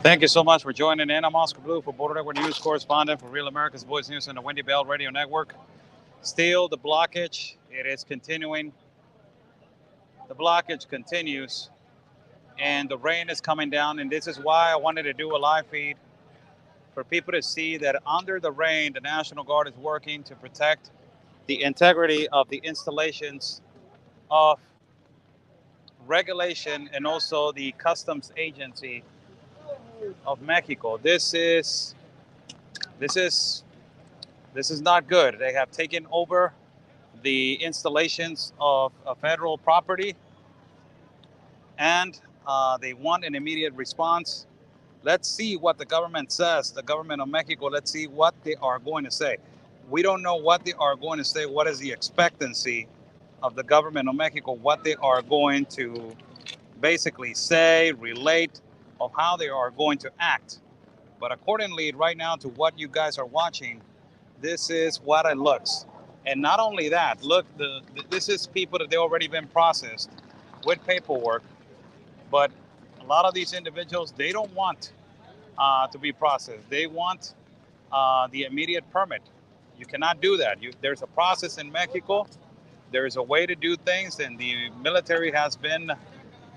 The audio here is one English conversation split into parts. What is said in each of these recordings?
Thank you so much for joining in. I'm Oscar Blue for Border Network News correspondent for Real America's Voice News and the Wendy Bell Radio Network. Still, the blockage, it is continuing. The blockage continues, and the rain is coming down, and this is why I wanted to do a live feed for people to see that under the rain, the National Guard is working to protect the integrity of the installations of regulation and also the customs agency of Mexico. This is not good. They have taken over the installations of a federal property, and they want an immediate response. Let's see what the government says, the government of Mexico. Let's see what they are going to say. We don't know what they are going to say. What is the expectancy of the government of Mexico? What they are going to basically say, relate, of how they are going to act. But accordingly, right now to what you guys are watching, this is what it looks. And not only that, look, this is people that they already been processed with paperwork. But a lot of these individuals, they don't want to be processed. They want the immediate permit. You cannot do that. There's a process in Mexico. There's a way to do things, and the military has been,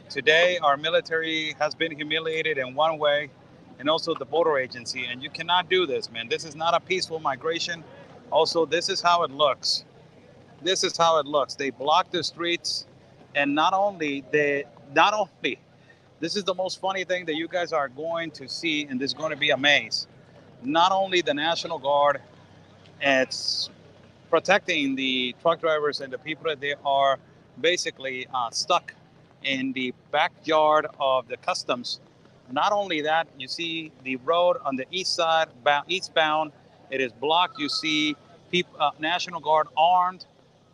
today, our military has been humiliated in one way, and also the border agency. And you cannot do this, man. This is not a peaceful migration. Also, this is how it looks. This is how it looks. They block the streets, and not only, this is the most funny thing that you guys are going to see, and this is going to be a maze. Not only the National Guard, it's protecting the truck drivers and the people that they are basically stuck in the backyard of the customs. Not only that, you see the road on the east side, eastbound, it is blocked. You see people, National Guard armed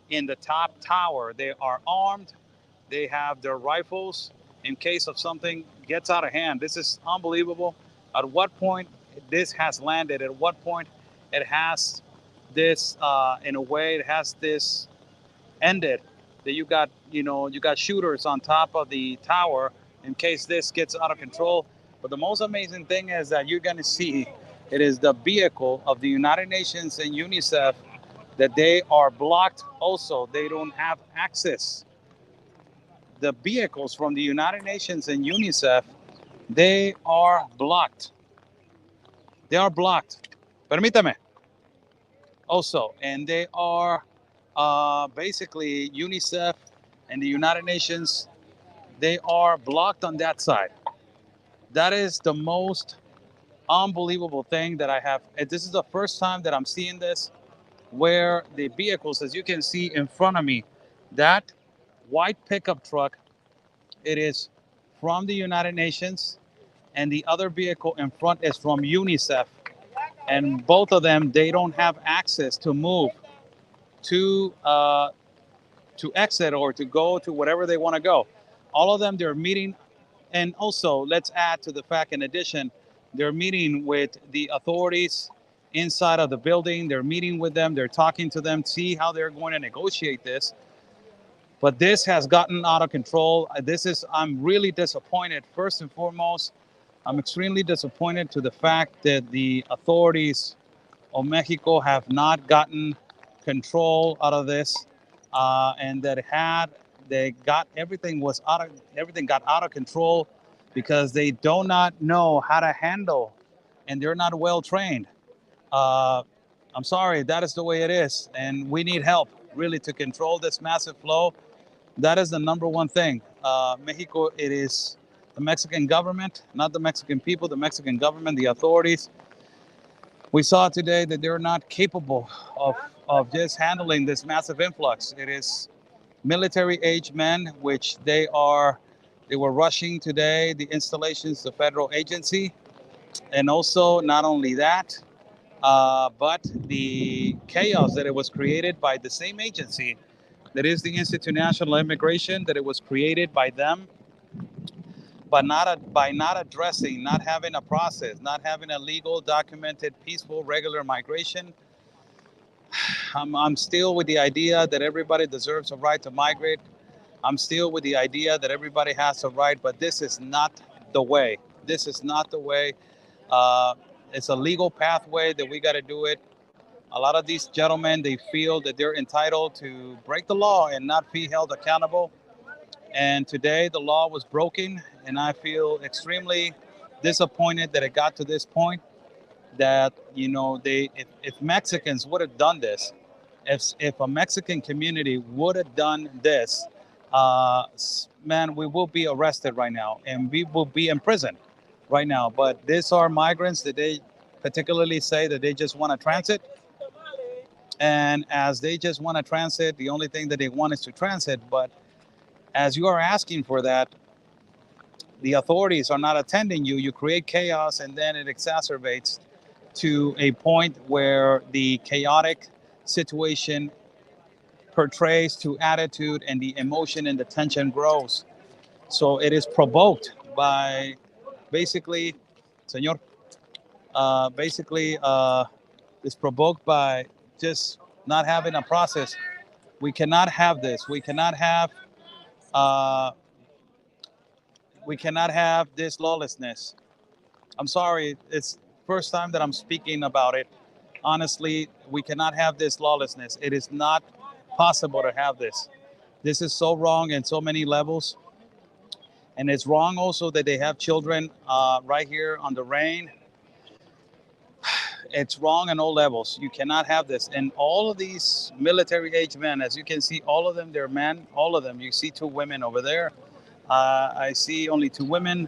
in the top tower. They are armed. They have their rifles in case of something gets out of hand. This is unbelievable. At what point this has landed, at what point it has this, in a way, it has this ended, that you got shooters on top of the tower in case this gets out of control. But the most amazing thing is that you're going to see it is the vehicle of the United Nations and UNICEF that they are blocked also. They don't have access. The vehicles from the United Nations and UNICEF, they are blocked. They are blocked. Permítame. Also, and they are basically UNICEF and the United Nations, they are blocked on that side. That is the most unbelievable thing that I have. And this is the first time that I'm seeing this, where the vehicles, as you can see in front of me, that white pickup truck, it is from the United Nations, and the other vehicle in front is from UNICEF. And both of them, they don't have access to move to exit or to go to whatever they want to go. All of them, they're meeting. And also, let's add to the fact, in addition, they're meeting with the authorities inside of the building. They're meeting with them. They're talking to them, see how they're going to negotiate this. But this has gotten out of control. I'm really disappointed. First and foremost, I'm extremely disappointed to the fact that the authorities of Mexico have not gotten control out of this, and that everything got out of control because they do not know how to handle, and they're not well trained. I'm sorry, that is the way it is, and we need help really to control this massive flow. That is the number one thing. Mexico, it is the Mexican government, not the Mexican people, the Mexican government, the authorities. We saw today that they're not capable of just handling this massive influx. It is military-age men, which they were rushing today, the installations, the federal agency. And also, not only that, but the chaos that it was created by the same agency, that is the Institute of National Immigration, that it was created by them, but by not addressing, not having a process, not having a legal, documented, peaceful, regular migration. I'm still with the idea that everybody deserves a right to migrate. I'm still with the idea that everybody has a right, but this is not the way. This is not the way. It's a legal pathway that we got to do it. A lot of these gentlemen, they feel that they're entitled to break the law and not be held accountable. And today the law was broken, and I feel extremely disappointed that it got to this point. That if Mexicans would have done this, if a Mexican community would have done this, man, we will be arrested right now and we will be in prison right now. But these are migrants that they particularly say that they just want to transit. And as they just want to transit, the only thing that they want is to transit. But as you are asking for that, the authorities are not attending you. You create chaos, and then it exacerbates to a point where the chaotic situation portrays to attitude, and the emotion and the tension grows. So it is provoked by basically, Senor, it's provoked by just not having a process. We cannot have this. Uh, we cannot have this lawlessness. I'm sorry, it's first time that I'm speaking about it. Honestly, we cannot have this lawlessness. It is not possible to have this. This is so wrong in so many levels. And it's wrong also that they have children right here on the rain. It's wrong on all levels. You cannot have this. And all of these military age men, as you can see, all of them, they're men, all of them. You see two women over there. I see only two women,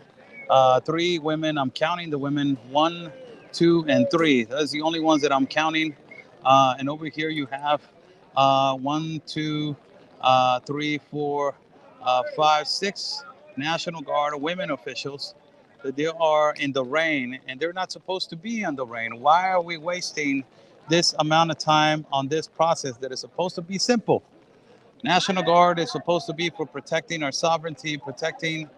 three women. I'm counting the women, 1, 2, and 3. That's the only ones that I'm counting. And over here you have 1, 2, 3, 4, 5, 6 National Guard women officials. That they are in the rain, and they're not supposed to be in the rain. Why are we wasting this amount of time on this process that is supposed to be simple? National Guard is supposed to be for protecting our sovereignty, protecting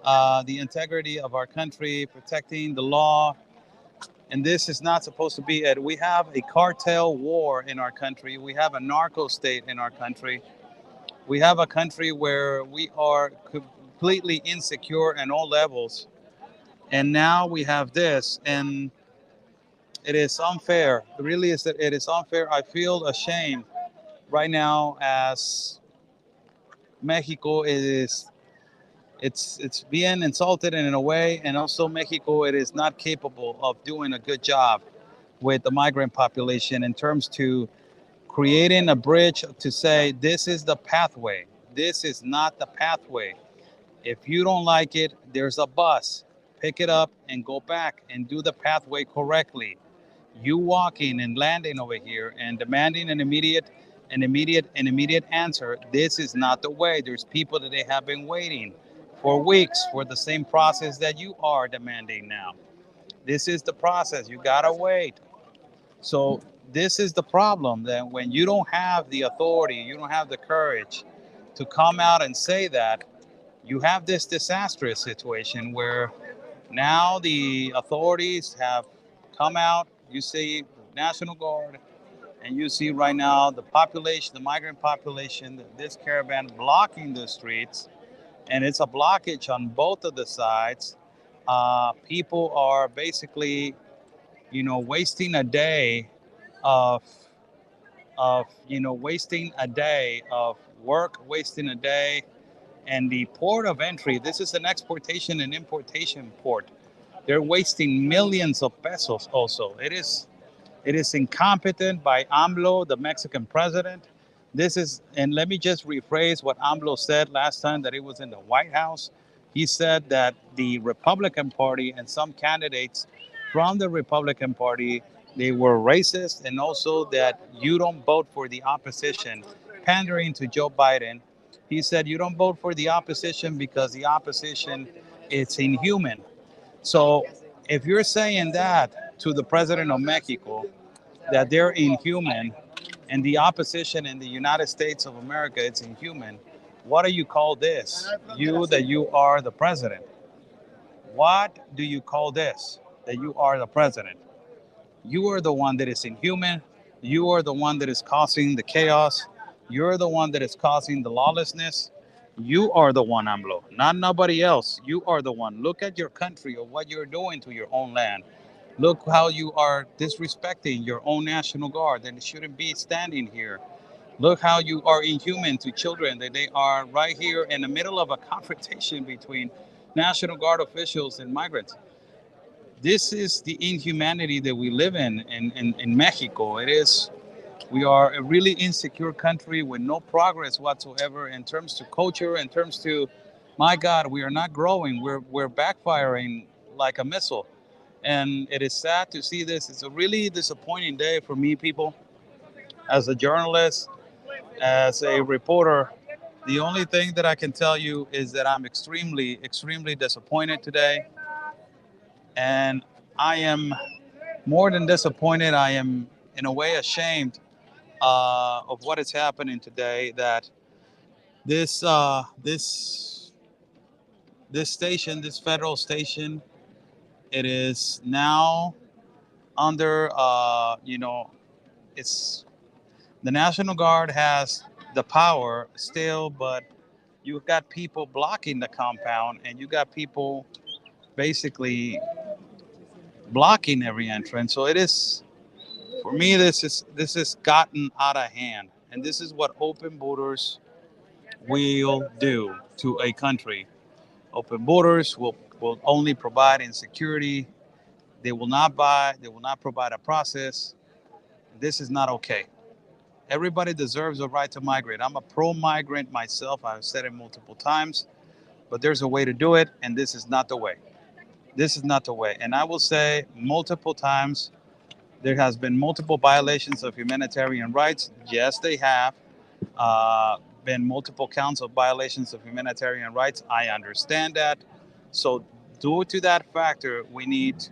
the integrity of our country, protecting the law. And this is not supposed to be it. We have a cartel war in our country. We have a narco state in our country. We have a country where we are completely insecure at all levels. And now we have this, and it is unfair. It really is. It is unfair. I feel ashamed right now as Mexico is. It's being insulted in a way, and also Mexico, it is not capable of doing a good job with the migrant population in terms to creating a bridge to say this is the pathway. This is not the pathway. If you don't like it, there's a bus. Pick it up and go back and do the pathway correctly. You walking and landing over here and demanding an immediate answer. This is not the way. There's people that they have been waiting for weeks for the same process that you are demanding now. This is the process. You gotta wait. So this is the problem, that when you don't have the authority, you don't have the courage to come out and say that, you have this disastrous situation where now the authorities have come out. You see National Guard, and you see right now the population, the migrant population, this caravan blocking the streets, and it's a blockage on both of the sides. People are basically, wasting a day of wasting a day of work, wasting a day. And the port of entry, this is an exportation and importation port. They're wasting millions of pesos also. It is incompetent by AMLO, the Mexican president. And let me just rephrase what AMLO said last time that he was in the White House. He said that the Republican Party and some candidates from the Republican Party, they were racist, and also that you don't vote for the opposition, pandering to Joe Biden. He said you don't vote for the opposition because the opposition is inhuman. So if you're saying that to the president of Mexico, that they're inhuman, and the opposition in the United States of America, it's inhuman, what do you call this? That you are the president. What do you call this? That you are the president. You are the one that is inhuman. You are the one that is causing the chaos. You're the one that is causing the lawlessness. You are the one, AMLO, not nobody else. You are the one. Look at your country or what you're doing to your own land. Look how you are disrespecting your own National Guard, and it shouldn't be standing here. Look how you are inhuman to children, that they are right here in the middle of a confrontation between National Guard officials and migrants. This is the inhumanity that we live in Mexico. It is, we are a really insecure country with no progress whatsoever in terms to culture, in terms to, my God, we are not growing. We're backfiring like a missile. And it is sad to see this. It's a really disappointing day for me, people. As a journalist, as a reporter, the only thing that I can tell you is that I'm extremely, extremely disappointed today. And I am more than disappointed. I am, in a way, ashamed of what is happening today. That this station, this federal station, it is now under, it's the National Guard has the power still, but you've got people blocking the compound, and you got people basically blocking every entrance. So it is, for me, this is gotten out of hand, and this is what open borders will do to a country. Open borders will only provide insecurity. They will not buy. They will not provide a process. This is not okay. Everybody deserves a right to migrate. I'm a pro-migrant myself. I've said it multiple times, but there's a way to do it, and this is not the way. This is not the way. And I will say multiple times, there has been multiple violations of humanitarian rights. Yes, they have been multiple counts of violations of humanitarian rights. I understand that. So due to that factor, we need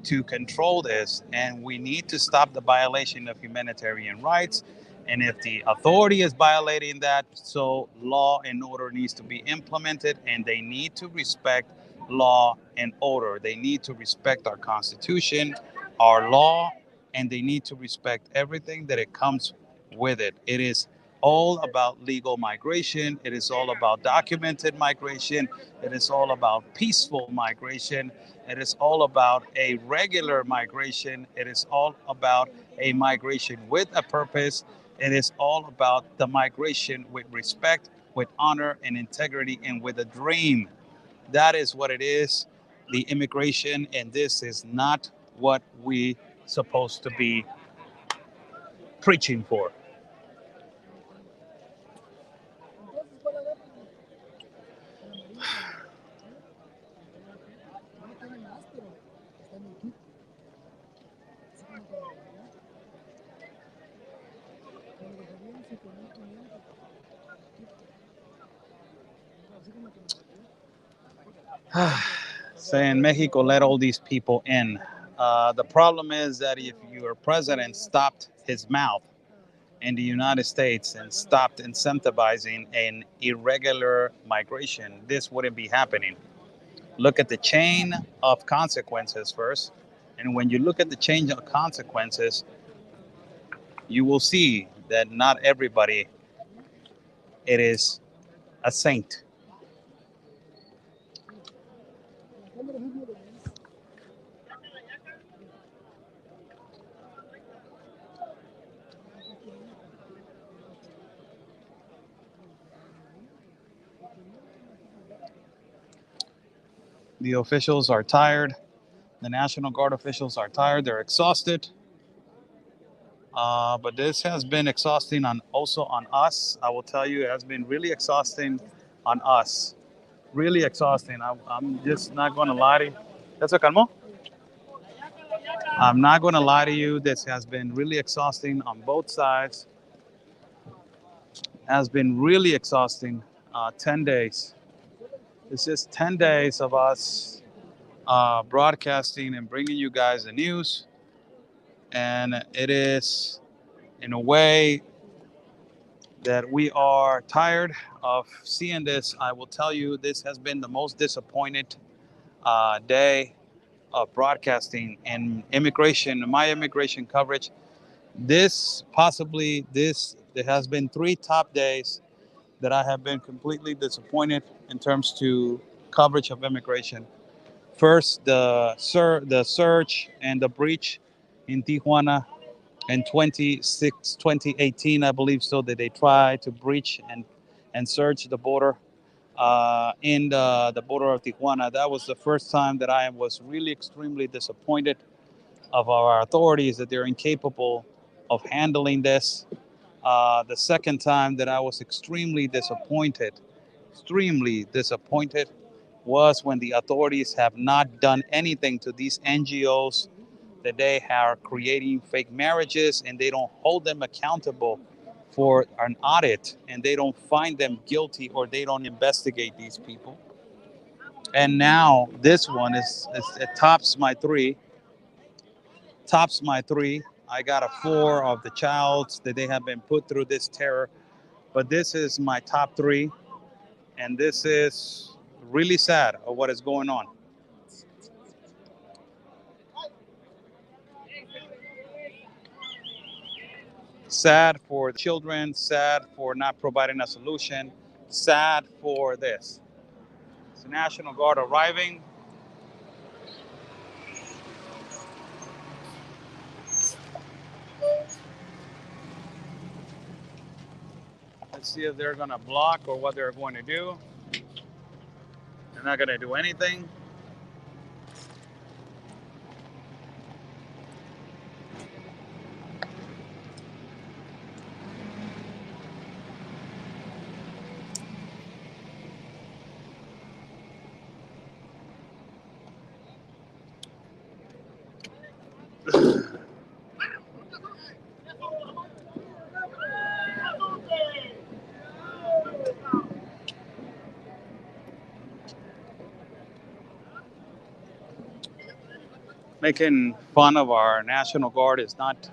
to control this, and we need to stop the violation of humanitarian rights. And if the authority is violating that, so law and order needs to be implemented, and they need to respect law and order. They need to respect our Constitution, our law, and they need to respect everything that it comes with it. It is all about legal migration. It is all about documented migration. It is all about peaceful migration. It is all about a regular migration. It is all about a migration with a purpose. It is all about the migration with respect, with honor and integrity, and with a dream. That is what it is, the immigration, and this is not what we supposed to be preaching for. Saying Mexico let all these people in. The problem is that if your president stopped his mouth in the United States and stopped incentivizing an irregular migration, this wouldn't be happening. Look at the chain of consequences first. And when you look at the chain of consequences, you will see that not everybody it is a saint. The officials are tired. The National Guard officials are tired. They're exhausted. But this has been exhausting on also on us. I will tell you, it has been really exhausting on us. Really exhausting. I'm just not going to lie to you. That's a calmo. I'm not going to lie to you. This has been really exhausting on both sides. Has been really exhausting. 10 days. It's just 10 days of us broadcasting and bringing you guys the news. And it is, in a way, that we are tired of seeing this. I will tell you, this has been the most disappointed day of broadcasting and immigration, my immigration coverage. This possibly, this, there has been three top days that I have been completely disappointed in terms to coverage of immigration. First, the surge and the breach in Tijuana in 2018, I believe so, that they tried to breach and search the border in the border of Tijuana. That was the first time that I was really extremely disappointed of our authorities, that they're incapable of handling this. The second time that I was extremely disappointed, was when the authorities have not done anything to these NGOs, that they are creating fake marriages and they don't hold them accountable for an audit, and they don't find them guilty, or they don't investigate these people. And now this one is it tops my three. I got a four of the childs that they have been put through this terror, but this is my top three, and this is really sad of what is going on. Sad for the children, sad for not providing a solution, sad for this. It's the National Guard arriving. Let's see if they're going to block or what they're going to do. They're not going to do anything. Making fun of our National Guard is not,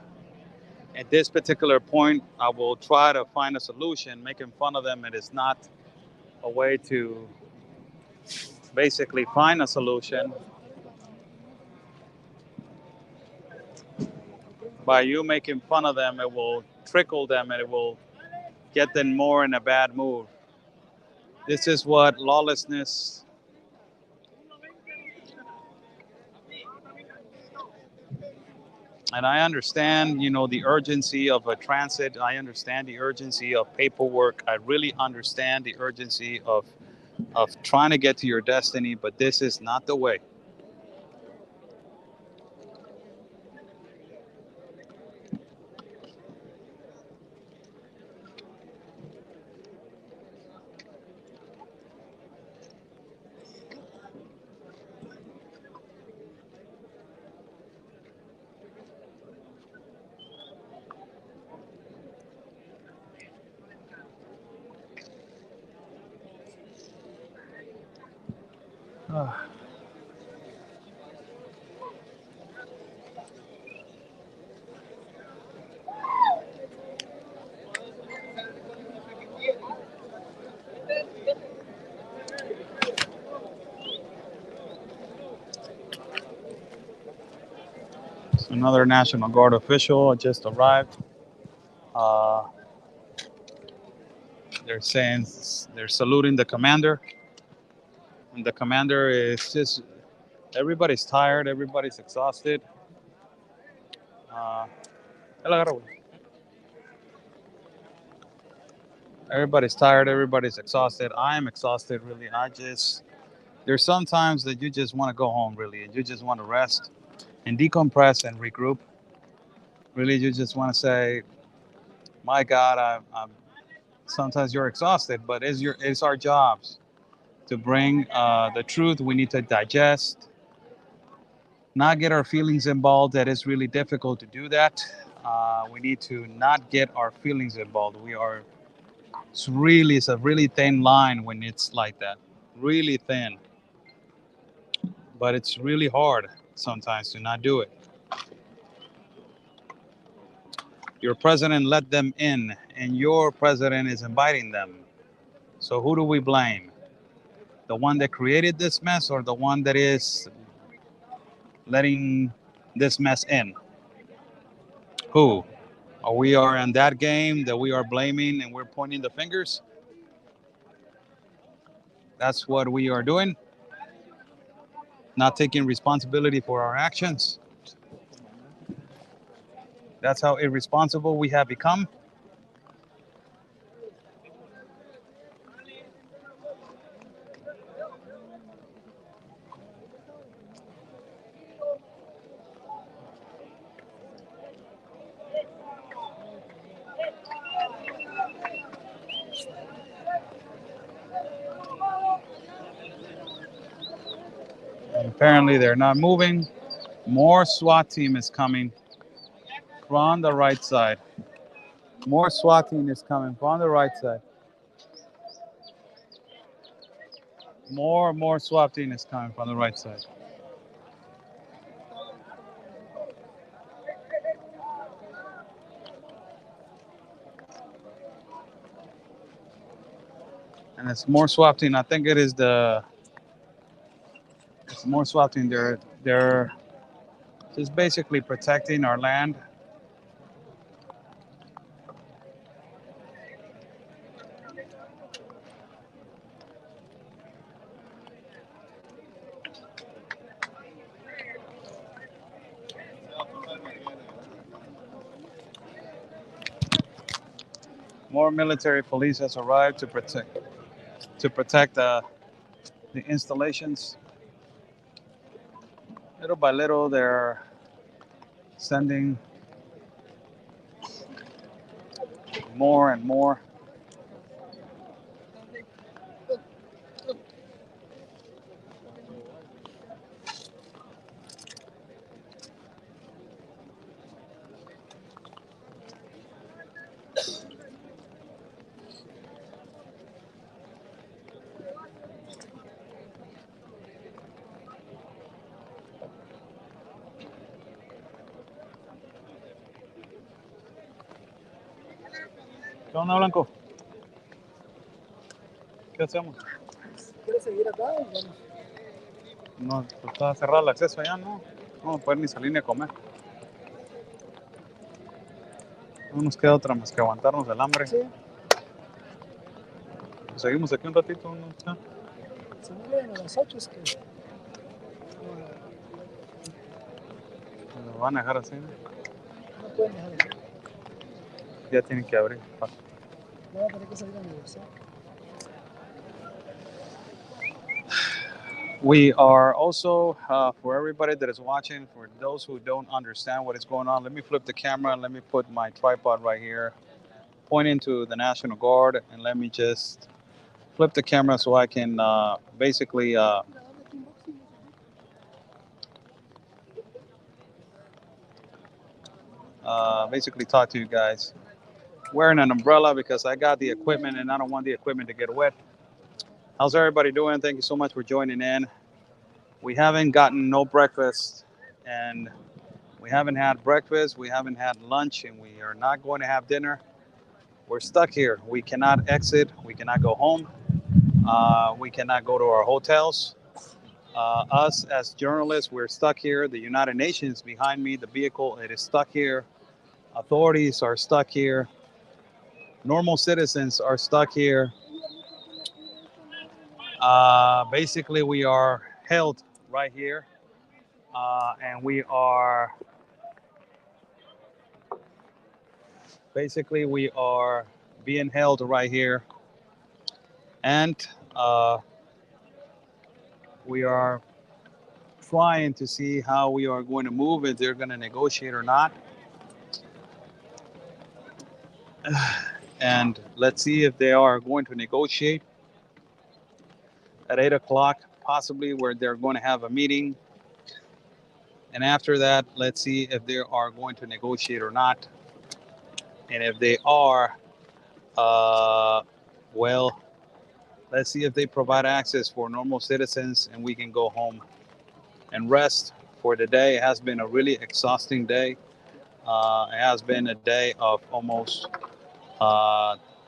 at this particular point, I will try to find a solution. Making fun of them, it is not a way to basically find a solution. By you making fun of them, it will trickle them and it will get them more in a bad mood. This is what lawlessness. And I understand, the urgency of a transit. I understand the urgency of paperwork. I really understand the urgency of trying to get to your destiny, but this is not the way. Another National Guard official just arrived. Uh, they're saying they're saluting the commander, and the commander is just. Everybody's tired. Everybody's exhausted. Uh, everybody's tired. Everybody's exhausted. I am exhausted. Really, there's sometimes that you just want to go home. Really, and you just want to rest and decompress and regroup. Really, you just want to say, "My God, I'm." Sometimes you're exhausted, but it's our jobs to bring the truth. We need to digest, not get our feelings involved. That is really difficult to do that. We need to not get our feelings involved. It's a really thin line when it's like that, really thin. But it's really hard sometimes to not do it. Your president let them in, and your president is inviting them. So who do we blame? The one that created this mess, or the one that is letting this mess in? Who? Are we in that game that we are blaming and we're pointing the fingers? That's what we are doing. Not taking responsibility for our actions. That's how irresponsible we have become. And apparently they're not moving. More SWAT team is coming from the right side. More SWAT team is coming from the right side. More SWAT team is coming from the right side. And it's more SWAT team. I think it's more SWAT team. They're just basically protecting our land. More military police has arrived to protect the installations. Little by little, they're sending more and more. ¿Qué onda, Blanco? ¿Qué hacemos? ¿Quieres seguir acá? No, pues está cerrado el acceso allá, ¿no? No vamos a poder ni salir ni a comer. No nos queda otra más que aguantarnos el hambre. Sí. Pues seguimos aquí un ratito, ¿no? Si no llegan a las 8 es que... Nos van a dejar así, ¿no? No pueden dejar así. Ya tienen que abrir. Van a tener que salir a negociar. We are also, for everybody that is watching, for those who don't understand what is going on, let me flip the camera and let me put my tripod right here, pointing to the National Guard, and let me just flip the camera so I can basically talk to you guys. Wearing an umbrella because I got the equipment and I don't want the equipment to get wet. How's everybody doing? Thank you so much for joining in. We haven't gotten no breakfast, and we haven't had breakfast, we haven't had lunch, and we are not going to have dinner. We're stuck here. We cannot exit. We cannot go home. We cannot go to our hotels. Us as journalists, we're stuck here. The United Nations behind me, the vehicle, it is stuck here. Authorities are stuck here. Normal citizens are stuck here. Basically, we are held right here, and we are being held right here, and we are trying to see how we are going to move, if they're going to negotiate or not. And let's see if they are going to negotiate at 8 o'clock, possibly, where they're going to have a meeting. And after that, let's see if they are going to negotiate or not. And if they are, well, let's see if they provide access for normal citizens and we can go home and rest for the day. It has been a really exhausting day. It has been a day of almost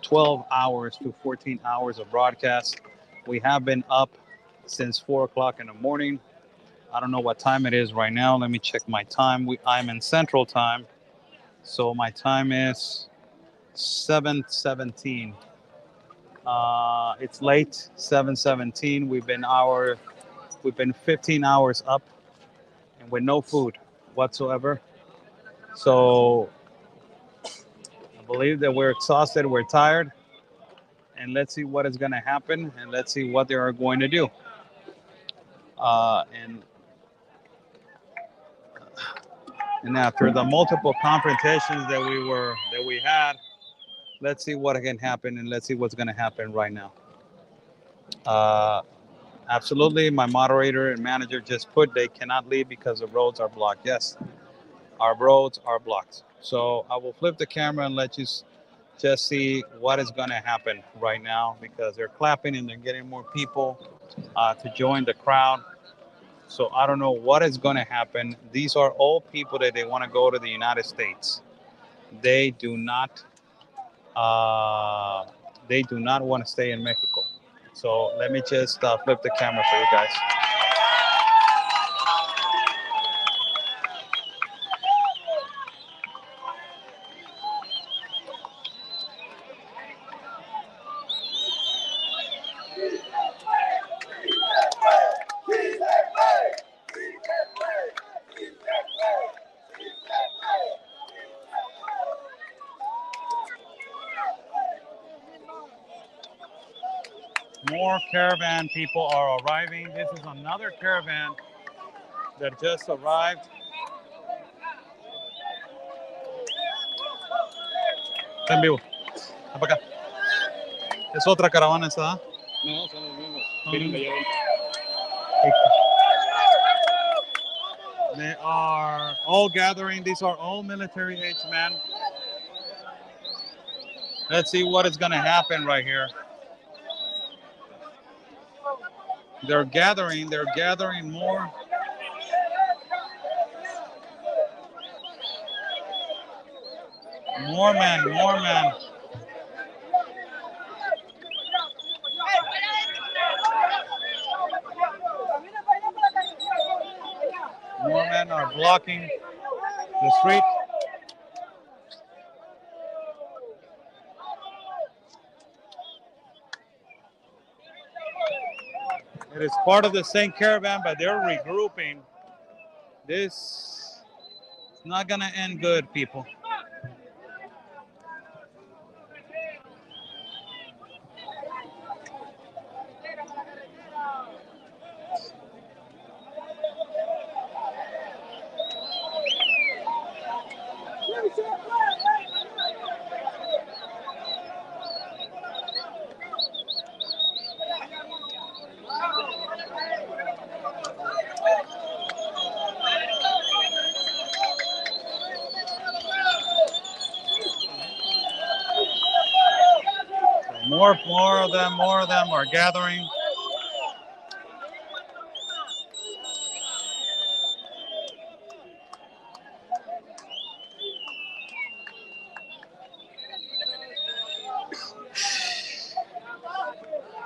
12 hours to 14 hours of broadcast. We have been up since 4 o'clock in the morning. I don't know what time it is right now. Let me check my time. I'm in Central Time, so my time is 7:17. It's late, 7:17. We've been 15 hours up and with no food whatsoever. So I believe that we're exhausted, we're tired, and let's see what is going to happen, and let's see what they are going to do. And after the multiple confrontations that we had, let's see what can happen, and let's see what's going to happen right now. Uh, Absolutely, my moderator and manager just put they cannot leave because the roads are blocked. Yes, our roads are blocked. So I will flip the camera and let you just see what is going to happen right now because they're clapping and they're getting more people to join the crowd. So I don't know what is going to happen. These are all people that they want to go to the United States. They do not. Uh, they do not want to stay in Mexico. So let me just flip the camera for you guys. More caravan people are arriving. This is another caravan that just arrived. Está en vivo. Ven para acá. Es otra caravana esa. No, son los mismos. Vienen de allá adentro. They are all gathering. These are all military age men. Let's see what is going to happen right here. They're gathering more. More men. More men are blocking the street. It is part of the same caravan, but they're regrouping. This is not going to end good, people. More of them are gathering.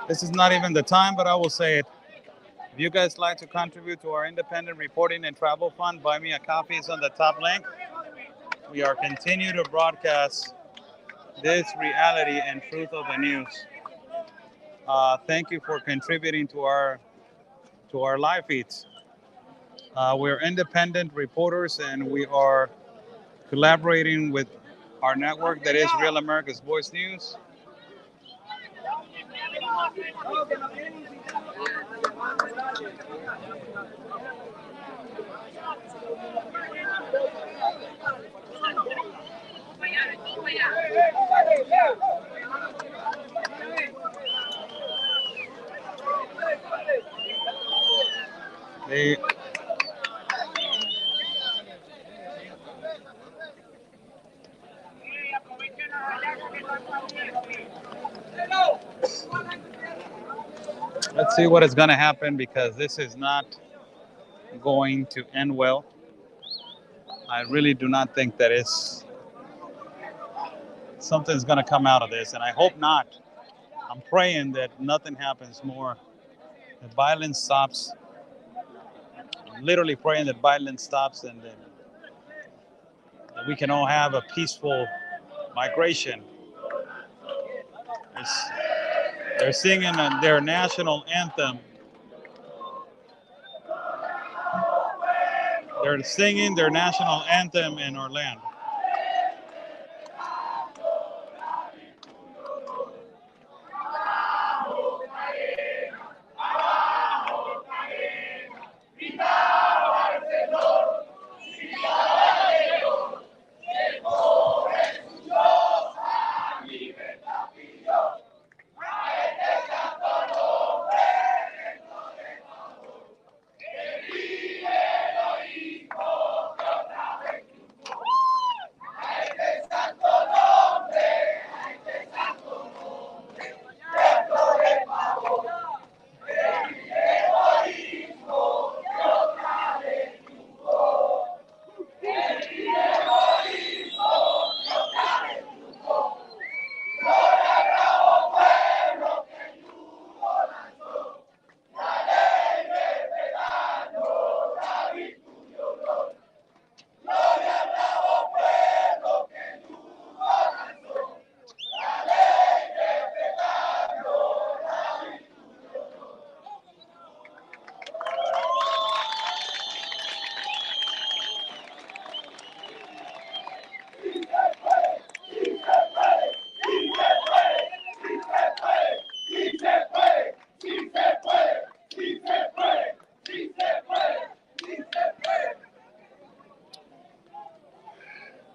This is not even the time, but I will say it. If you guys like to contribute to our independent reporting and travel fund, buy me a coffee is on the top link. We are continuing to broadcast this reality and truth of the news. Thank you for contributing to our live feeds. We're independent reporters, and we are collaborating with our network that is Real America's Voice News. Let's see what is going to happen because this is not going to end well. I really do not think that something's going to come out of this, and I hope not. I'm praying that nothing happens more, that violence stops. I'm literally praying that violence stops and that we can all have a peaceful migration. They're singing their national anthem. They're singing their national anthem in Orlando.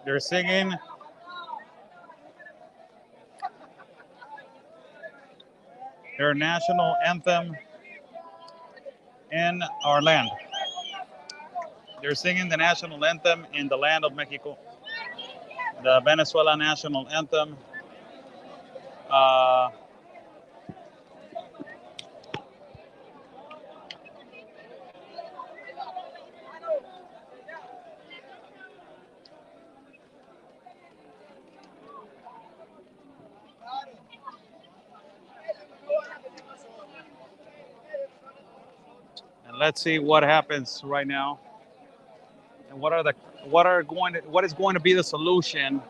They're singing their national anthem in our land. They're singing the national anthem in the land of Mexico. The Venezuela national anthem. And let's see what happens right now. And what is going to be the solution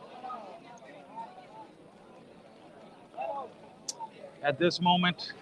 at this moment?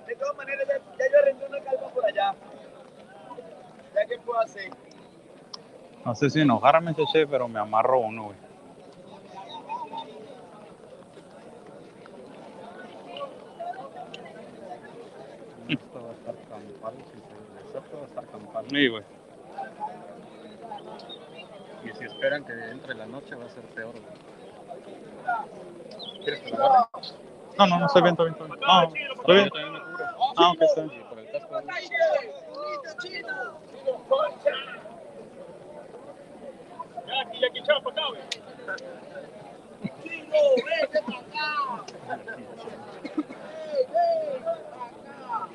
De todas maneras, ya yo arrendé una calma por allá. ¿Ya qué puedo hacer? No sé si enojarme, che, pero me amarro uno, güey. Esto va a estar campal, esto va a estar campal. Sí, güey. Y si esperan que entre la noche va a ser peor, güey. ¿Quieres que lo agarre? No, estoy bien, estoy bien. No, estoy bien. Yo también me cubro. Ah, ok, está bien. Y por el casco, güey. Aquí, chao, para acá, güey. Chico, vete para acá. Ven para acá.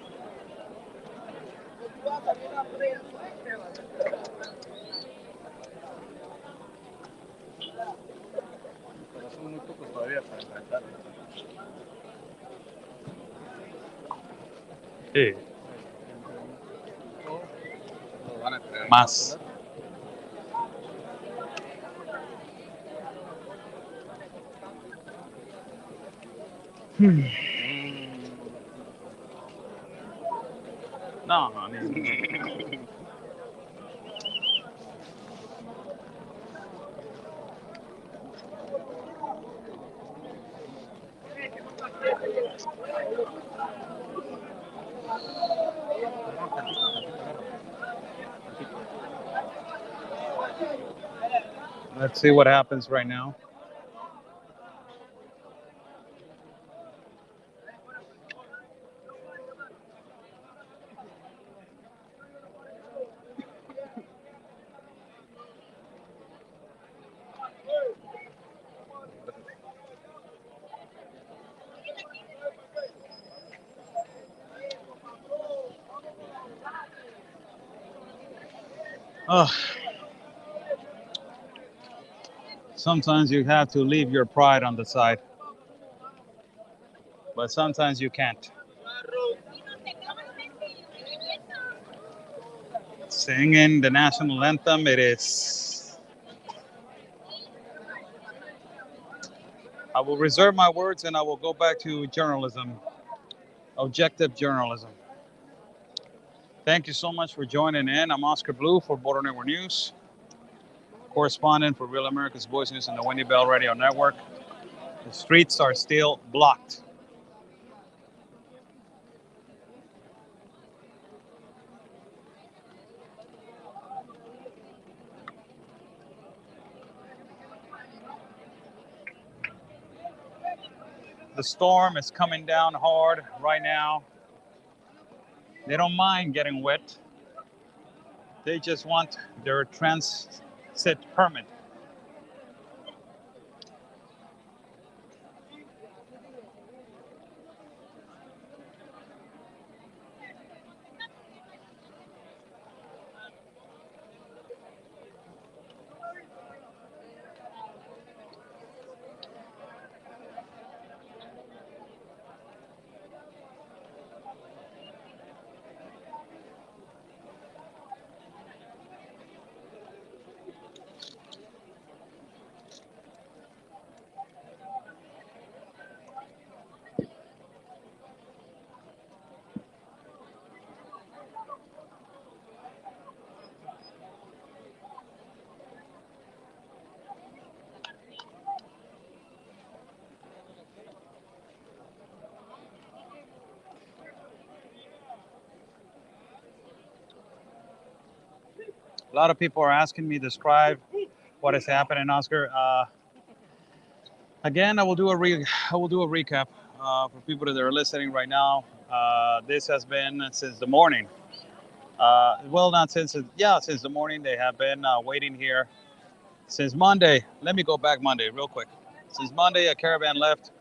Tú vas a salir a prensa. Pero son muy pocos todavía para enfrentar. Sí, Lo van a creer. más. No, ni. Let's see what happens right now. Oh, sometimes you have to leave your pride on the side, but sometimes you can't. Singing the national anthem, it is. I will reserve my words and I will go back to journalism, objective journalism. Thank you so much for joining in. I'm Oscar Blue for Border Network News, correspondent for Real America's Voice News and the Wendy Bell Radio Network. The streets are still blocked. The storm is coming down hard right now. They don't mind getting wet. They just want their transit permit. A lot of people are asking me to describe what is happening, Oscar. Again, I will do a recap for people that are listening right now. This has been since the morning. Well, not since since the morning. They have been waiting here since Monday. Let me go back Monday real quick. Since Monday, a caravan left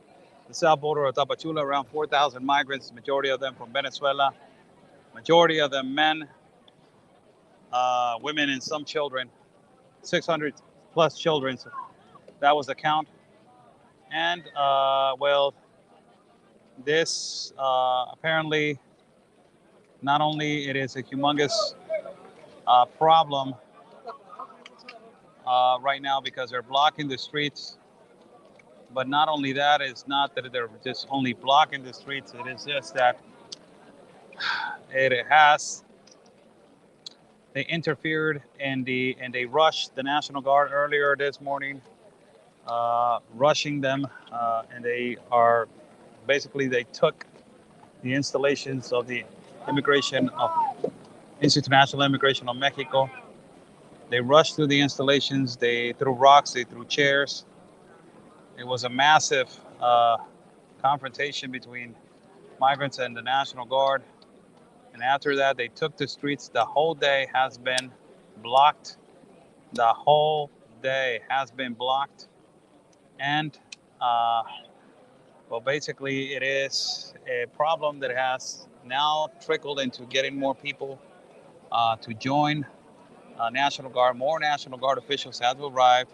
the south border of Tapachula. Around 4,000 migrants, majority of them from Venezuela. Majority of them men, women, and some children. 600 plus children. So that was the count. And well, this apparently not only it is a humongous problem right now because they're blocking the streets, but not only that, it's not that they're just only blocking the streets. It is just that it has they interfered and they rushed the National Guard earlier this morning, rushing them, and they are basically they took the installations of the immigration of International Immigration of Mexico. They rushed through the installations. They threw rocks. They threw chairs. It was a massive confrontation between migrants and the National Guard. And after that, they took the streets. The whole day has been blocked. The whole day has been blocked. And, well, basically, it is a problem that has now trickled into getting more people to join National Guard. More National Guard officials have arrived.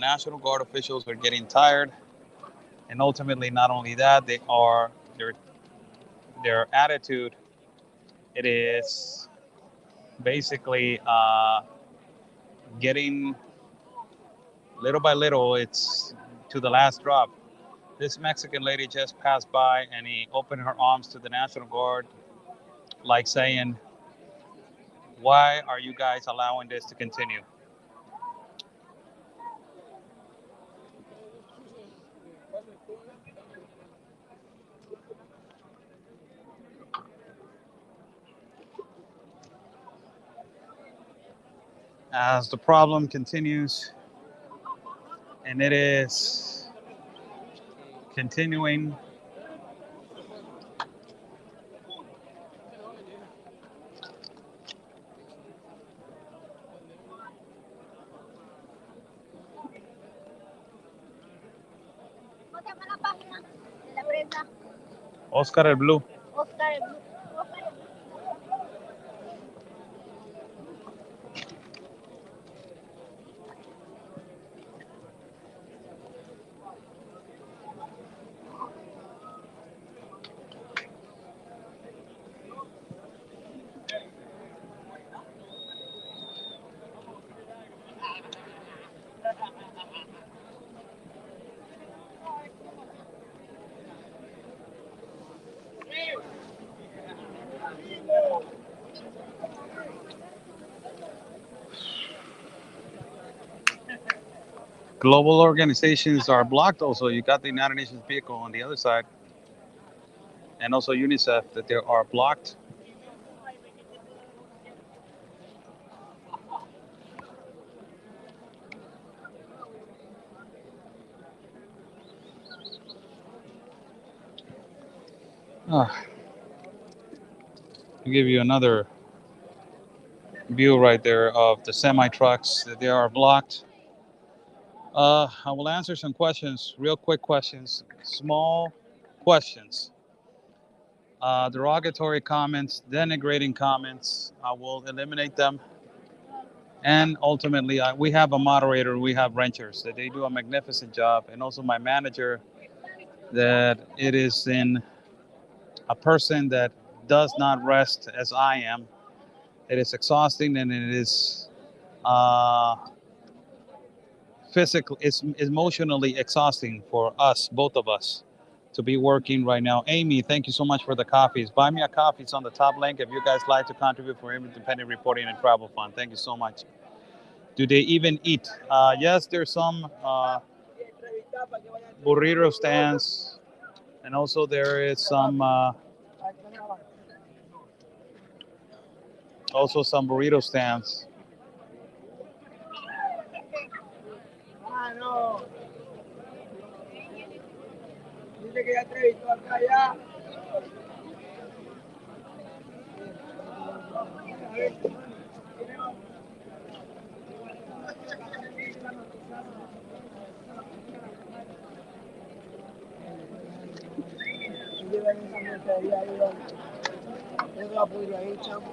National Guard officials are getting tired. And ultimately, not only that, their attitude, it is basically getting little by little, it's to the last drop. This Mexican lady just passed by and he opened her arms to the National Guard, like saying, why are you guys allowing this to continue? As the problem continues, and it is continuing. ¿Cómo se llama la página de la prensa? Oscar el Blue. Oscar el Blue. Oscar el Blue. Global organizations are blocked also. You got the United Nations vehicle on the other side, and also UNICEF that they are blocked. Ah, to give you another view right there of the semi trucks that they are blocked. I will answer some questions, real quick questions, small questions. Derogatory comments, denigrating comments, I will eliminate them. And ultimately, we have a moderator, we have renters that they do a magnificent job, and also my manager, that it is in a person that does not rest as I am. It is exhausting and it is physically, it's emotionally exhausting for us, both of us, to be working right now. Amy, thank you so much for the coffees. Buy me a coffee. It's on the top link if you guys like to contribute for independent reporting and travel fund. Thank you so much. Do they even eat? Yes, there's some burrito stands, and also there is some burrito stands. Ah, no. Dice que ya entrevistó acá ya. Lleva ahí esa mercadería ahí, yo la puedo ir ahí, chamo.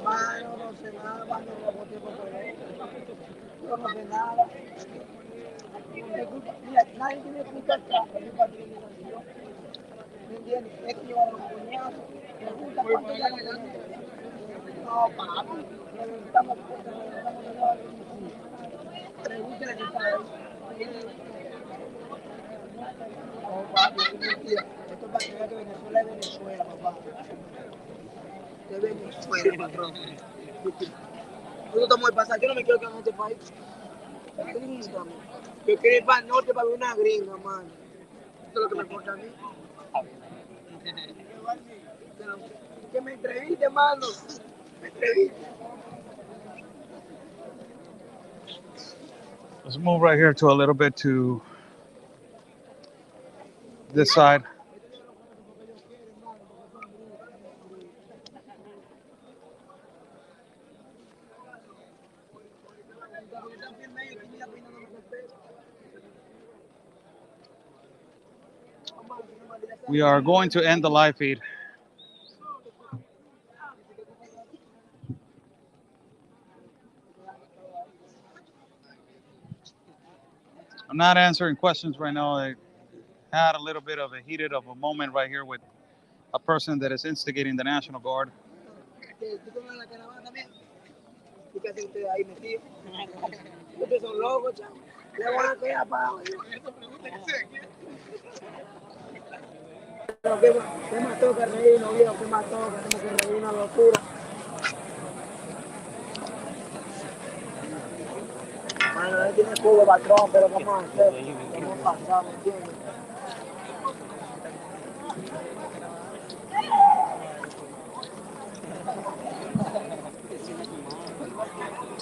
Mano, no sé nada, mano, no boté por correr. Yo no sé nada. Mira, nadie tiene culpa acá, es mi patronización. ¿Me entiendes? Es que llevaron un coñazo. Pregunta cuánto ya le dan. No, papi, reventamos cosas, reventamos de lado. Pregúntale qué está ahí. No, papi, es mentira. Esto es para que vea que Venezuela es Venezuela, papá. De Venezuela, patrón. Nosotros estamos de pasar, yo no me quiero quedar en este país. Gringa, yo quiero ir para el norte para ver una gringa, mano. Eso es lo que me importa a mí. Que me entreviste, mano. Me entreviste. Let's move right here to a little bit to this side. We are going to end the live feed. I'm not answering questions right now. I had a little bit of a heated of a moment right here with a person that is instigating the National Guard. Ustedes son locos, chamo. Le van a quedar parados. ¿Qué más toca reírnos, viejo? ¿Qué más toca? Tenemos que reír una locura. Bueno, él tiene cubo, patrón, pero ¿cómo hacer? ¿Cómo pasar? ¿Me entiendes?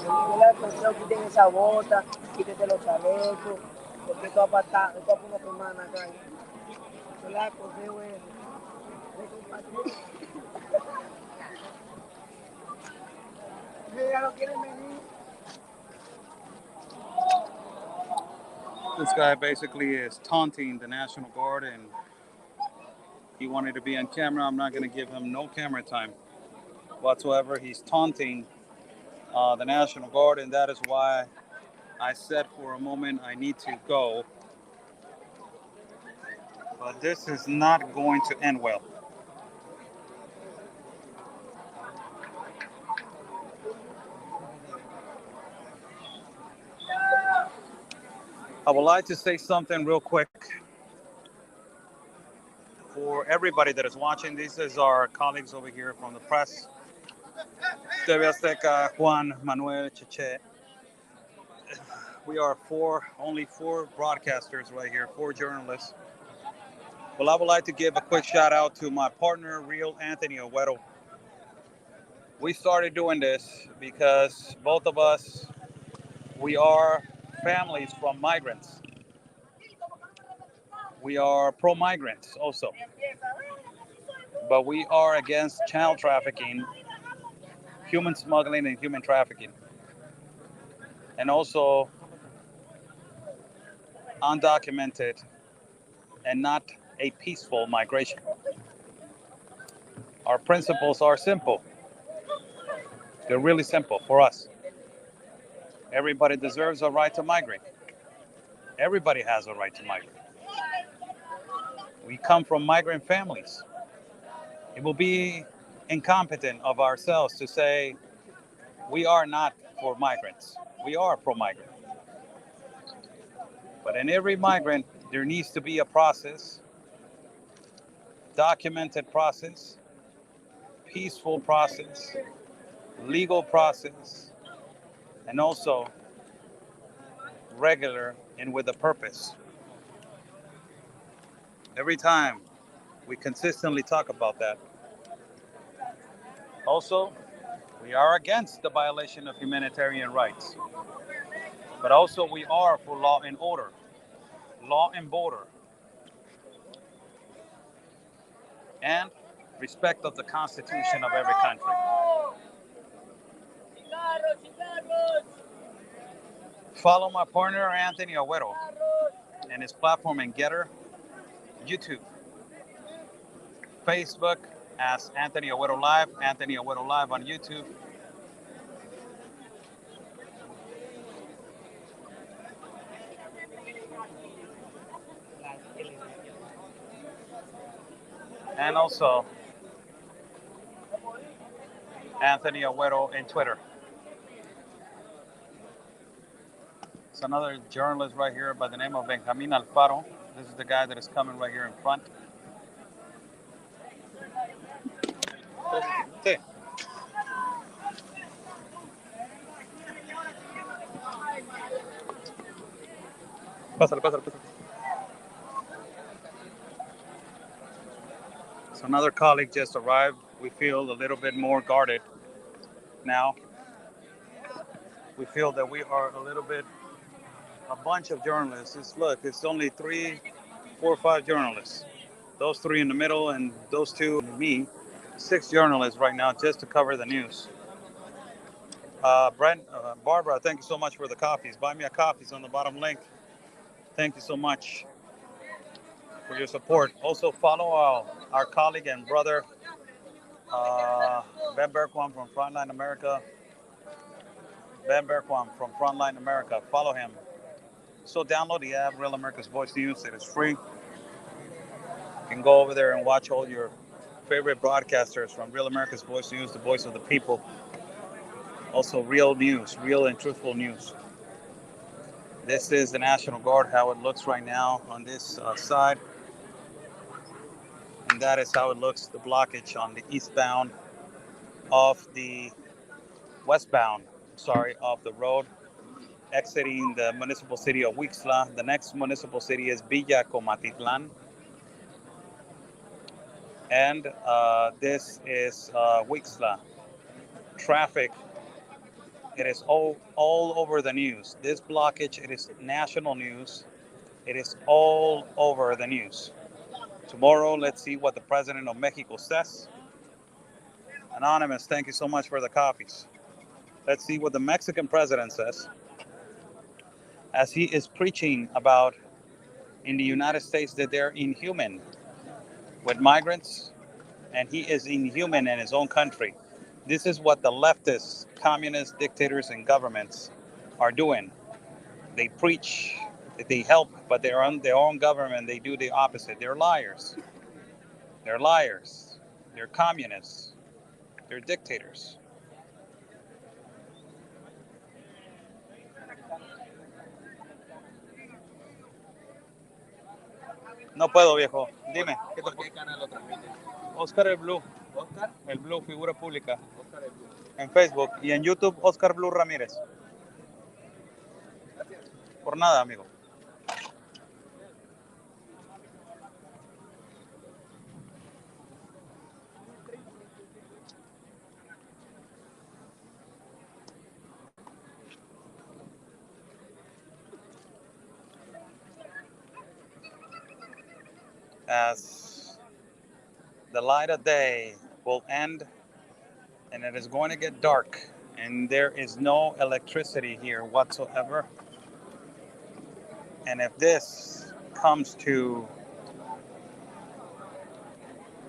Yo le he pensado que tiene esa bota. quítate los chalecos, porque esto va a estar una semana acá. Yo la acoseo de compartir. Mira, no quieren venir. This guy basically is taunting the National Guard, and he wanted to be on camera. I'm not going to give him no camera time whatsoever. He's taunting the National Guard, and that is why I said for a moment I need to go. But this is not going to end well. I would like to say something real quick for everybody that is watching. This is our colleagues over here from the press. TV Azteca, Juan Manuel Cheche. We are only four broadcasters right here, four journalists. Well, I would like to give a quick shout out to my partner, Real Anthony Owedo. We started doing this because both of us, we are families from migrants. We are pro-migrants also. But we are against child trafficking, human smuggling, and human trafficking. And also undocumented and not a peaceful migration. Our principles are simple. They're really simple for us. Everybody deserves a right to migrate. Everybody has a right to migrate. We come from migrant families. It will be incompetent of ourselves to say we are not for migrants. We are pro-migrant. But in every migrant, there needs to be a process, documented process, peaceful process, legal process, and also regular and with a purpose. Every time we consistently talk about that. Also, we are against the violation of humanitarian rights. But also we are for law and order, law and border, and respect of the Constitution of every country. Follow my partner Anthony Owedo and his platform in Getter, YouTube, Facebook as Anthony Owedo Live, Anthony Owedo Live on YouTube. And also Anthony Owedo in Twitter. It's another journalist right here by the name of Benjamin Alfaro. This is the guy that is coming right here in front. Sí. Pásale, pásale, pásale. So another colleague just arrived. We feel a little bit more guarded now. We feel that we are a bunch of journalists. Look, it's only 3, 4, 5 journalists. Those 3 in the middle and those 2 and me. 6 journalists right now just to cover the news. Barbara, thank you so much for the coffees. Buy me a coffee. It's on the bottom link. Thank you so much for your support. Also follow our colleague and brother, Ben Berquam from Frontline America. Ben Berquam from Frontline America. Follow him. So download the app, Real America's Voice News. It is free. You can go over there and watch all your favorite broadcasters from Real America's Voice News, the voice of the people. Also real news, real and truthful news. This is the National Guard, how it looks right now on this side. And that is how it looks, the blockage on the eastbound of the westbound, of the road exiting the municipal city of Huixla. The next municipal city is Villa Comatitlan. And this is Huixla. Traffic It is all over the news. This blockage, it is national news. It is all over the news. Tomorrow, let's see what the president of Mexico says. Anonymous, thank you so much for the coffees. Let's see what the Mexican president says as he is preaching about in the United States that they're inhuman with migrants, and he is inhuman in his own country. This is what the leftist, communist dictators and governments are doing. They preach that they help, but they're on their own government. They do the opposite. They're liars. They're liars. They're communists. They're dictators. No puedo, viejo. Dime. ¿Qué ¿Por qué canal lo transmite? Oscar el Blue. ¿Oscar? El Blue, figura pública. Oscar el Blue. En Facebook y en YouTube, Oscar Blue Ramírez. Gracias. Por nada, amigo. As the light of day will end and it is going to get dark and there is no electricity here whatsoever. And if this comes to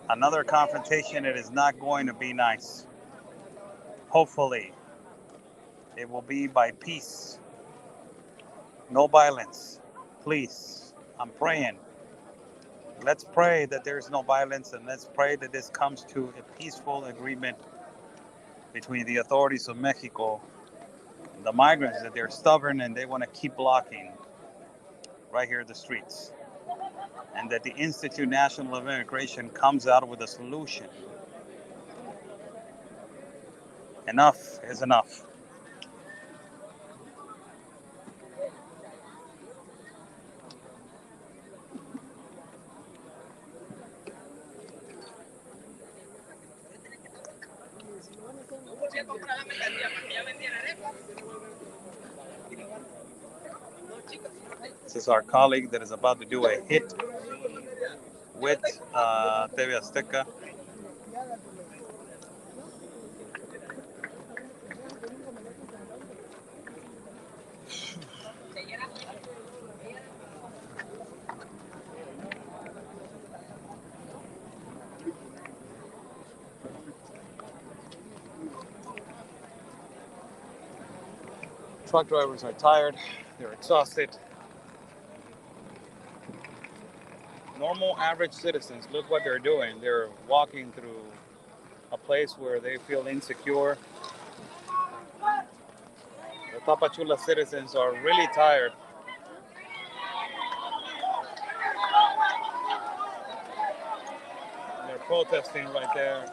another confrontation, it is not going to be nice. Hopefully, it will be by peace. No violence. Please, I'm praying. Let's pray that there's no violence, and let's pray that this comes to a peaceful agreement between the authorities of Mexico and the migrants, that they're stubborn and they want to keep blocking right here in the streets. And that the Institute National of Immigration comes out with a solution. Enough is enough. This is our colleague that is about to do a hit with TV Azteca. Truck drivers are tired, they're exhausted. Normal average citizens, look what they're doing. They're walking through a place where they feel insecure. The Tapachula citizens are really tired. They're protesting right there.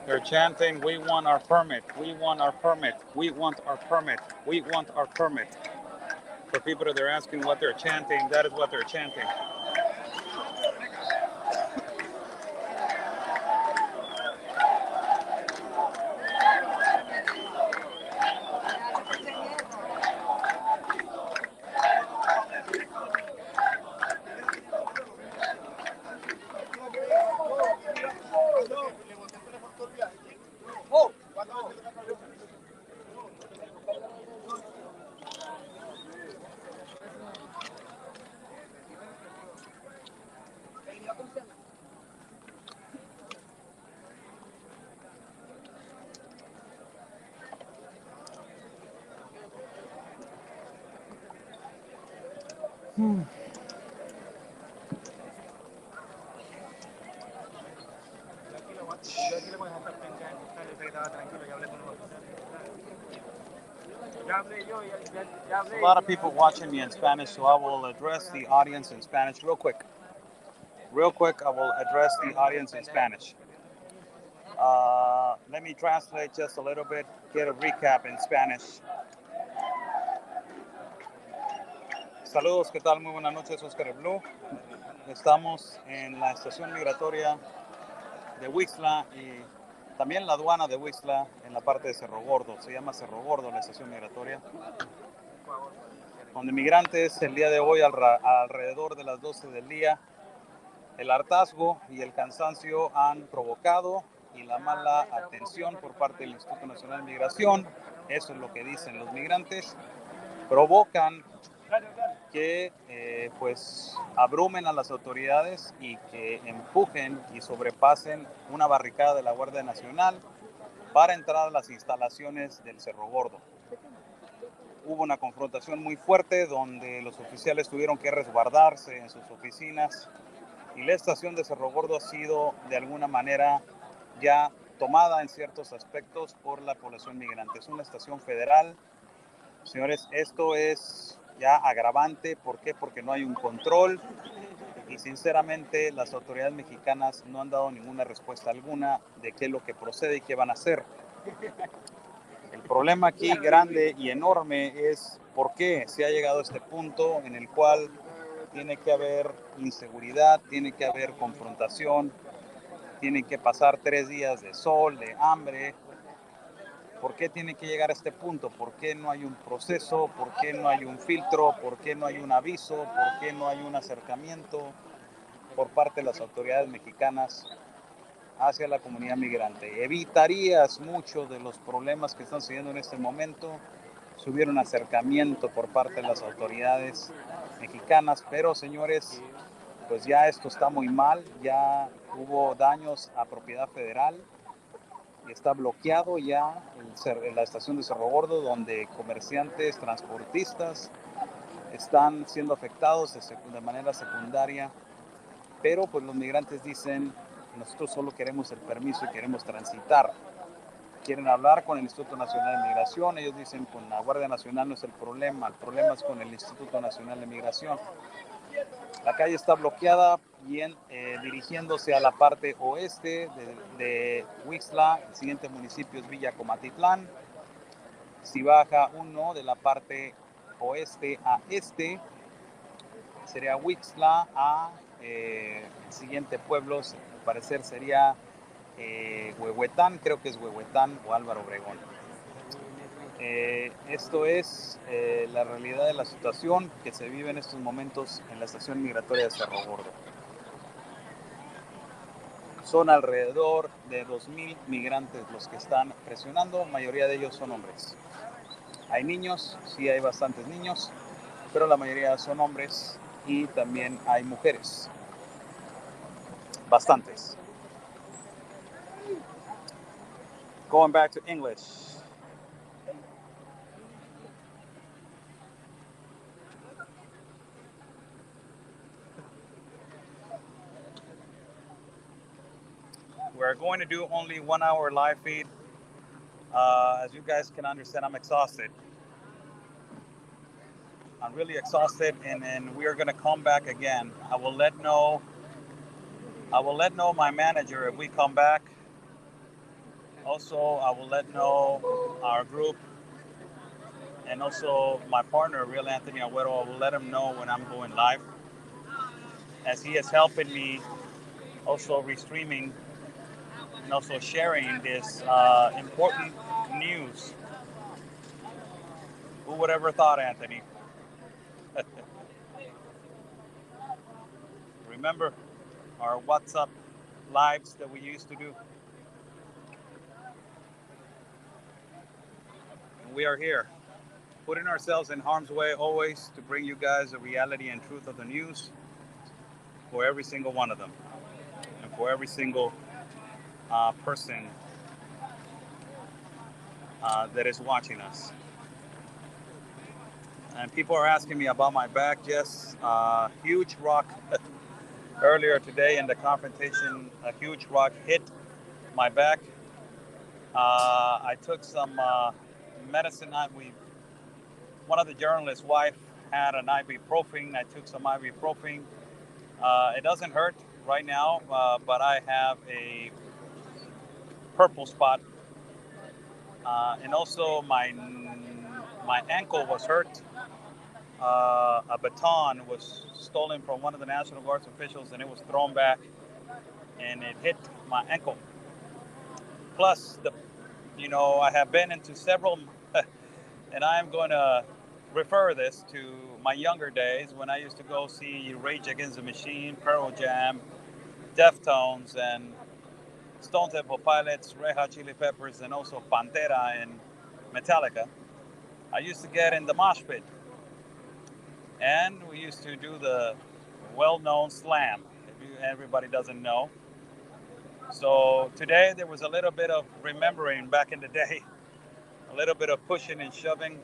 They're chanting, we want our permit, we want our permit, we want our permit, we want our permit. For people that they're asking what they're chanting, that is what they're chanting. A lot of people watching me in Spanish, so I will address the audience in Spanish real quick. Real quick, I will address the audience in Spanish. Let me translate just a little bit, get a recap in Spanish. Saludos, ¿qué tal? Muy buenas noches, Oscar Blue. Estamos en la estación migratoria de Huixla y también la aduana de Huixla en la parte de Cerro Gordo. Se llama Cerro Gordo la estación migratoria. Donde migrantes el día de hoy alrededor de las 12 del día, el hartazgo y el cansancio han provocado y la mala atención por parte del Instituto Nacional de Migración, eso es lo que dicen los migrantes, provocan que pues abrumen a las autoridades y que empujen y sobrepasen una barricada de la Guardia Nacional para entrar a las instalaciones del Cerro Gordo. Hubo una confrontación muy fuerte donde los oficiales tuvieron que resguardarse en sus oficinas y la estación de Cerro Gordo ha sido de alguna manera ya tomada en ciertos aspectos por la población migrante. Es una estación federal. Señores, esto es ya agravante. ¿Por qué? Porque no hay un control y sinceramente las autoridades mexicanas no han dado ninguna respuesta alguna de qué es lo que procede y qué van a hacer. El problema aquí grande y enorme es por qué se ha llegado a este punto en el cual tiene que haber inseguridad, tiene que haber confrontación, tienen que pasar 3 días de sol, de hambre. ¿Por qué tiene que llegar a este punto? ¿Por qué no hay un proceso? ¿Por qué no hay un filtro? ¿Por qué no hay un aviso? ¿Por qué no hay un acercamiento por parte de las autoridades mexicanas hacia la comunidad migrante? Evitarías muchos de los problemas que están sucediendo en este momento si hubiera un acercamiento por parte de las autoridades mexicanas, pero señores, pues ya esto está muy mal, ya hubo daños a propiedad federal y está bloqueado ya la estación de Cerro Gordo, donde comerciantes, transportistas están siendo afectados de manera secundaria, pero pues los migrantes dicen, nosotros solo queremos el permiso y queremos transitar. Quieren hablar con el Instituto Nacional de Migración, ellos dicen con la Guardia Nacional no es el problema es con el Instituto Nacional de Migración. La calle está bloqueada bien dirigiéndose a la parte oeste de Huixla, el siguiente municipio es Villa Comatitlán. Si baja uno de la parte oeste a este, sería Huixla el siguiente pueblo, al parecer sería Huehuetán, creo que es Huehuetán o Álvaro Obregón. Esto es la realidad de la situación que se vive en estos momentos en la estación migratoria de Cerro Gordo. Son alrededor de 2,000 migrantes los que están presionando, la mayoría de ellos son hombres. Hay niños, sí hay bastantes niños, pero la mayoría son hombres y también hay mujeres, bastantes. Going back to English. We're going to do only 1 hour live feed. As you guys can understand, I'm exhausted. I'm really exhausted, and we are going to come back again. I will let know my manager if we come back. Also, I will let know our group and also my partner, Real Anthony Agüero. I will let him know when I'm going live, as he is helping me also restreaming and also sharing this important news. Who would ever thought, Anthony? Remember our WhatsApp lives that we used to do? And we are here, putting ourselves in harm's way always to bring you guys the reality and truth of the news for every single one of them and for every single person that is watching us. And people are asking me about my back. Yes, huge rock earlier today in the confrontation. A huge rock hit my back. I took some medicine. One of the journalist's wife had an ibuprofen. I took some ibuprofen. It doesn't hurt right now, but I have a purple spot, and also my ankle was hurt. A baton was stolen from one of the National Guard's officials, and it was thrown back, and it hit my ankle. Plus, I have been into several, and I am going to refer this to my younger days when I used to go see Rage Against the Machine, Pearl Jam, Deftones, and Stone Temple Pilots, Red Hot Chili Peppers, and also Pantera and Metallica. I used to get in the mosh pit, and we used to do the well-known slam, if everybody doesn't know. So today there was a little bit of remembering back in the day, a little bit of pushing and shoving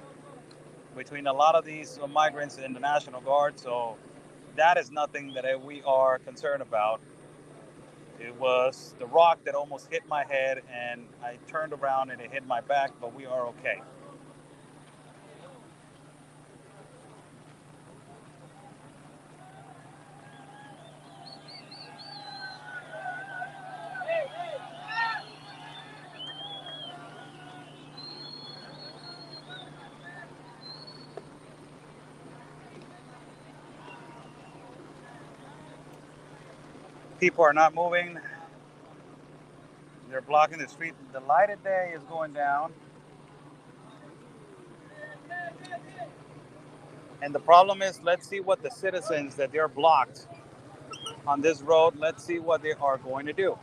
between a lot of these migrants and the National Guard. So that is nothing that we are concerned about. It was the rock that almost hit my head, and I turned around and it hit my back, but we are okay. People are not moving. They're blocking the street. The light of day is going down. And the problem is, let's see what the citizens that they're blocked on this road, let's see what they are going to do.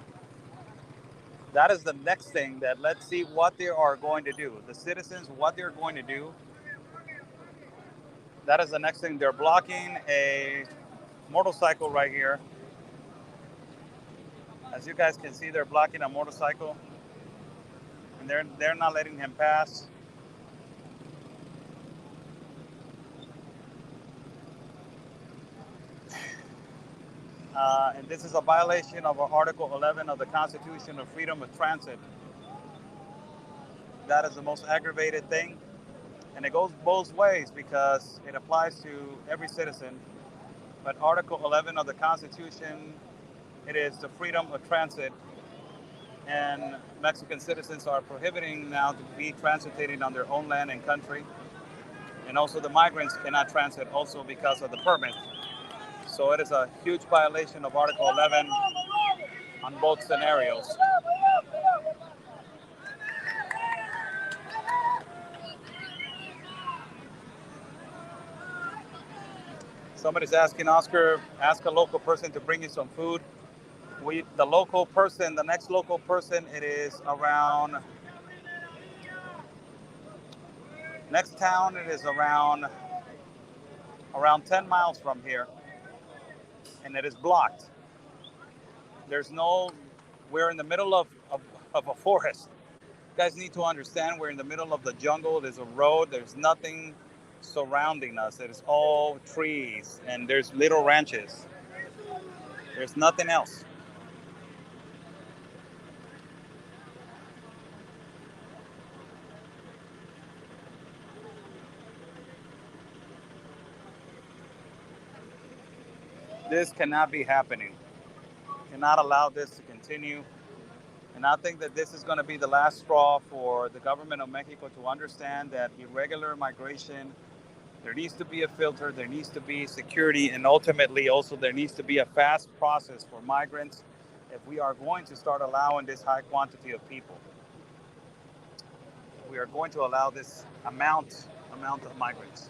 That is the next thing, that let's see what they are going to do. The citizens, what they're going to do. That is the next thing. They're blocking a motorcycle right here. As you guys can see, they're blocking a motorcycle, and they're not letting him pass. And this is a violation of Article 11 of the Constitution of Freedom of Transit. That is the most aggravated thing. And it goes both ways because it applies to every citizen. But Article 11 of the Constitution, it is the freedom of transit. And Mexican citizens are prohibiting now to be transitating on their own land and country. And also the migrants cannot transit also because of the permit. So it is a huge violation of Article 11 on both scenarios. Somebody's asking Oscar, ask a local person to bring you some food. The local person, the next local person, it is around, next town, it is around 10 miles from here. And it is blocked. We're in the middle of a forest. You guys need to understand, we're in the middle of the jungle. There's a road, there's nothing surrounding us. It is all trees, and there's little ranches. There's nothing else. This cannot be happening. Cannot allow this to continue. And I think that this is going to be the last straw for the government of Mexico to understand that irregular migration, there needs to be a filter, there needs to be security, and ultimately also there needs to be a fast process for migrants if we are going to start allowing this high quantity of people. We are going to allow this amount of migrants.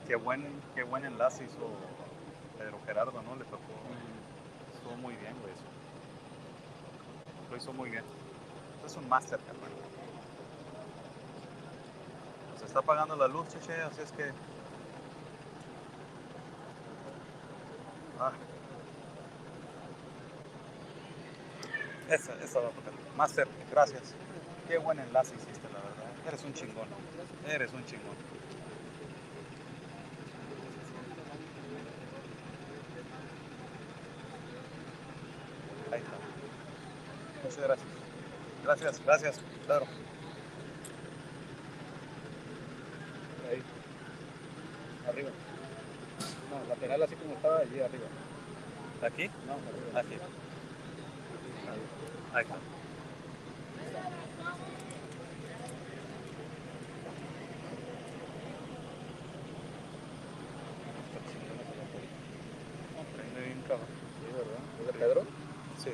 Qué buen enlace hizo Pedro Gerardo, ¿no? Le tocó. Estuvo muy bien, güey. Lo hizo muy bien. Esto es un máster, hermano. Se está apagando la luz, cheche, así es que. Esa va a tocar. Máster, gracias. Qué buen enlace hiciste, la verdad. Eres un chingón. Eres un chingón. Ahí está. Muchas gracias. Gracias, Pedro. Ahí, arriba. No, lateral así como estaba allí arriba. ¿Aquí? No, arriba. Aquí. Ahí está. Prende bien, cabrón. Sí, ¿verdad? ¿Es de Pedro? Sí.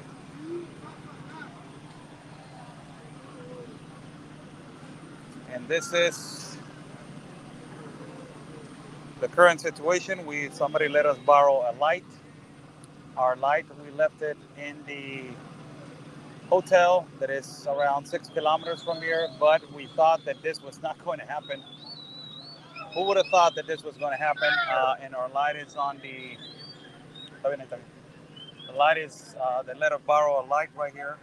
And this is the current situation. Somebody let us borrow a light. Our light, we left it in the hotel that is around 6 kilometers from here, but we thought that this was not going to happen. Who would have thought that this was going to happen? And our light is on the. The light is. They let us borrow a light right here.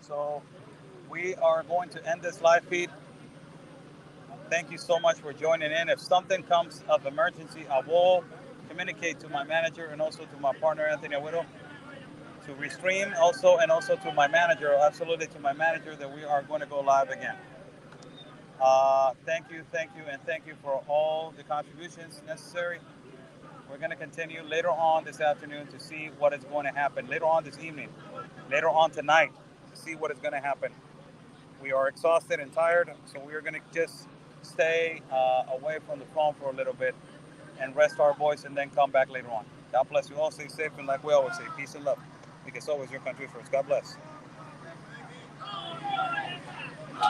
So we are going to end this live feed. Thank you so much for joining in. If something comes of emergency, I will communicate to my manager and also to my partner, Anthony Agüero, to restream also, and also to my manager, absolutely to my manager, that we are going to go live again. Thank you, and thank you for all the contributions necessary. We're going to continue later on this afternoon to see what is going to happen, later on this evening, later on tonight, to see what is going to happen. We are exhausted and tired, so we are going to just stay away from the phone for a little bit and rest our voice and then come back later on. God bless you all. Stay safe, and like we always say, peace and love. Because always your country first. God bless.